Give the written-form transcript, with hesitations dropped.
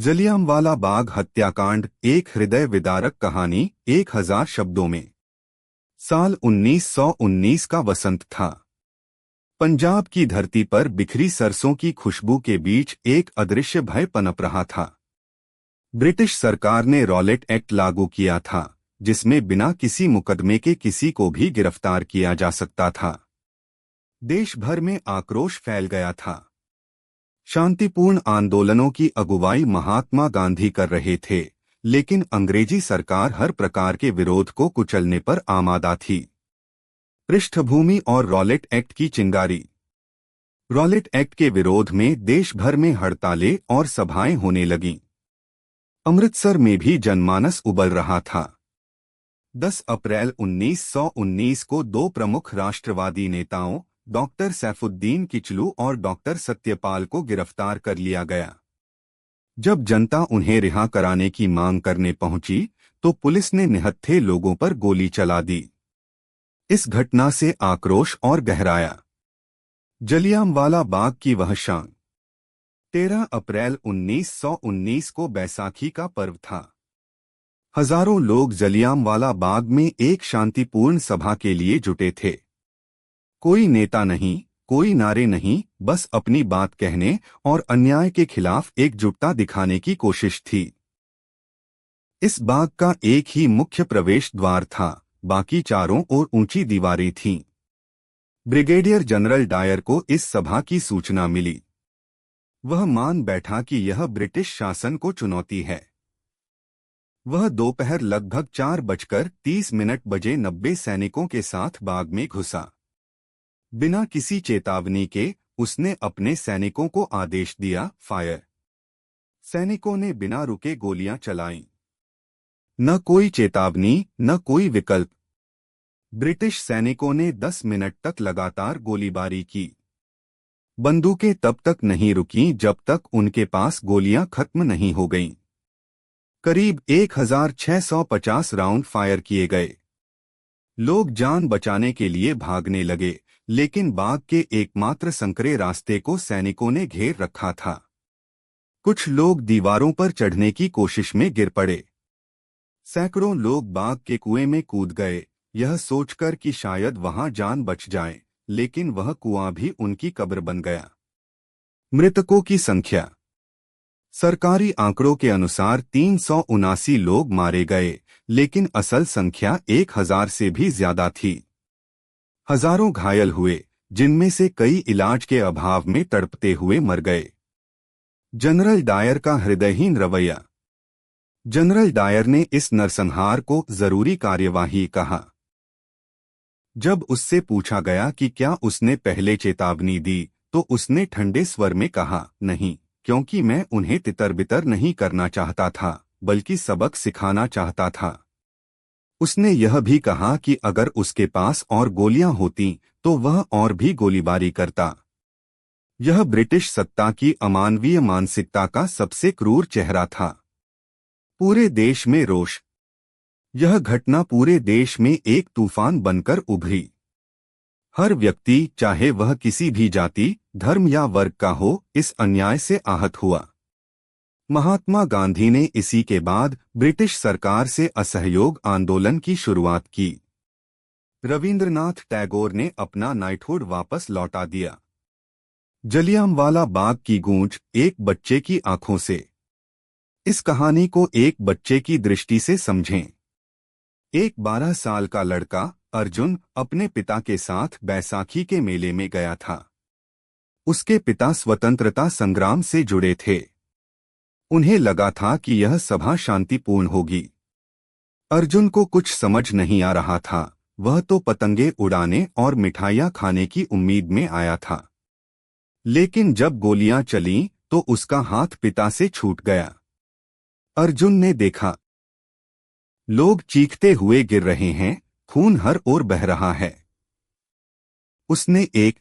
जलियांवाला बाग हत्याकांड एक हृदय विदारक कहानी 1000 शब्दों में। साल 1919 का वसंत था। पंजाब की धरती पर बिखरी सरसों की खुशबू के बीच एक अदृश्य भय पनप रहा था। ब्रिटिश सरकार ने रॉलेट एक्ट लागू किया था, जिसमें बिना किसी मुकदमे के किसी को भी गिरफ्तार किया जा सकता था। देश भर में आक्रोश फैल गया था। शांतिपूर्ण आंदोलनों की अगुवाई महात्मा गांधी कर रहे थे, लेकिन अंग्रेजी सरकार हर प्रकार के विरोध को कुचलने पर आमादा थी। पृष्ठभूमि और रॉलेट एक्ट की चिंगारी। रॉलेट एक्ट के विरोध में देश भर में हड़तालें और सभाएं होने लगीं। अमृतसर में भी जनमानस उबल रहा था। 10 अप्रैल 1919 को दो प्रमुख राष्ट्रवादी नेताओं डॉक्टर सैफुद्दीन किचलू और डॉक्टर सत्यपाल को गिरफ्तार कर लिया गया। जब जनता उन्हें रिहा कराने की मांग करने पहुंची, तो पुलिस ने निहत्थे लोगों पर गोली चला दी। इस घटना से आक्रोश और गहराया। जलियांवाला बाग की वह शाम। 13 अप्रैल 1919 को बैसाखी का पर्व था। हजारों लोग जलियांवाला बाग में एक शांतिपूर्ण सभा के लिए जुटे थे। कोई नेता नहीं, कोई नारे नहीं, बस अपनी बात कहने और अन्याय के खिलाफ एकजुटता दिखाने की कोशिश थी। इस बाग का एक ही मुख्य प्रवेश द्वार था, बाकी चारों ओर ऊंची दीवारें थीं। ब्रिगेडियर जनरल डायर को इस सभा की सूचना मिली। वह मान बैठा कि यह ब्रिटिश शासन को चुनौती है। वह दोपहर लगभग 4:30 बजे 90 सैनिकों के साथ बाग में घुसा। बिना किसी चेतावनी के उसने अपने सैनिकों को आदेश दिया, फायर। सैनिकों ने बिना रुके गोलियां चलाईं। न कोई चेतावनी, न कोई विकल्प। ब्रिटिश सैनिकों ने 10 मिनट तक लगातार गोलीबारी की। बंदूकें तब तक नहीं रुकीं जब तक उनके पास गोलियां खत्म नहीं हो गईं। करीब 1650 राउंड फायर किए गए। लोग जान बचाने के लिए भागने लगे, लेकिन बाग के एकमात्र संकरे रास्ते को सैनिकों ने घेर रखा था। कुछ लोग दीवारों पर चढ़ने की कोशिश में गिर पड़े। सैकड़ों लोग बाग के कुएं में कूद गए, यह सोचकर कि शायद वहां जान बच जाए, लेकिन वह कुआं भी उनकी कब्र बन गया। मृतकों की संख्या। सरकारी आंकड़ों के अनुसार 379 लोग मारे गए, लेकिन असल संख्या 1000 से भी ज्यादा थी। हजारों घायल हुए, जिनमें से कई इलाज के अभाव में तड़पते हुए मर गए। जनरल डायर का हृदयहीन रवैया। जनरल डायर ने इस नरसंहार को जरूरी कार्यवाही कहा। जब उससे पूछा गया कि क्या उसने पहले चेतावनी दी, तो उसने ठंडे स्वर में कहा, नहीं, क्योंकि मैं उन्हें तितर-बितर नहीं करना चाहता था, बल्कि सबक सिखाना चाहता था। उसने यह भी कहा कि अगर उसके पास और गोलियां होतीं, तो वह और भी गोलीबारी करता। यह ब्रिटिश सत्ता की अमानवीय मानसिकता का सबसे क्रूर चेहरा था। पूरे देश में रोष। यह घटना पूरे देश में एक तूफान बनकर उभरी। हर व्यक्ति, चाहे वह किसी भी जाति, धर्म या वर्ग का हो, इस अन्याय से आहत हुआ। महात्मा गांधी ने इसी के बाद ब्रिटिश सरकार से असहयोग आंदोलन की शुरुआत की। रविंद्रनाथ टैगोर ने अपना नाइटहुड वापस लौटा दिया। जलियांवाला बाग की गूंज एक बच्चे की आंखों से। इस कहानी को एक बच्चे की दृष्टि से समझें। एक 12 साल का लड़का अर्जुन अपने पिता के साथ बैसाखी के मेले में गया था। उसके पिता स्वतंत्रता संग्राम से जुड़े थे। उन्हें लगा था कि यह सभा शांतिपूर्ण होगी। अर्जुन को कुछ समझ नहीं आ रहा था, वह तो पतंगे उड़ाने और मिठाइयाँ खाने की उम्मीद में आया था। लेकिन जब गोलियां चलीं, तो उसका हाथ पिता से छूट गया। अर्जुन ने देखा, लोग चीखते हुए गिर रहे हैं, खून हर ओर बह रहा है। उसने एक